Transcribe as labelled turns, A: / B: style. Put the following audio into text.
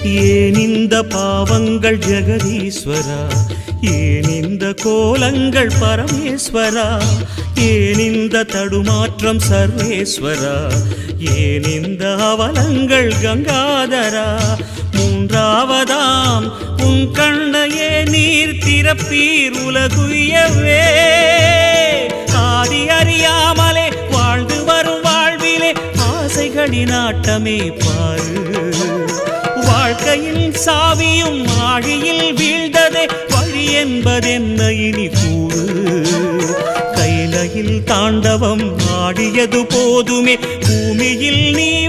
A: ஏன் இந்த பாவங்கள் ஜெகதீஸ்வரா, ஏன் இந்த கோலங்கள் பரமேஸ்வரா, ஏன் இந்த தடுமாற்றம் சர்வேஸ்வரா, ஏன் இந்த அவலங்கள் கங்காதரா. மூன்றாவதாம் உன் கண்ணையே நீர் திறப்பீர் உலகுயவே. ஆதி அறியாமலே வாழ்ந்து வரும் வாழ்விலே ஆசைகளின் ஆட்டமே பாரு. வாழ்க்கையில் சாவியும் ஆழியில் வீழ்ந்ததே, வழி என்பதென்ன இனி கூறு. கைலையில் தாண்டவம் ஆடியது போதுமே, பூமியில் நீ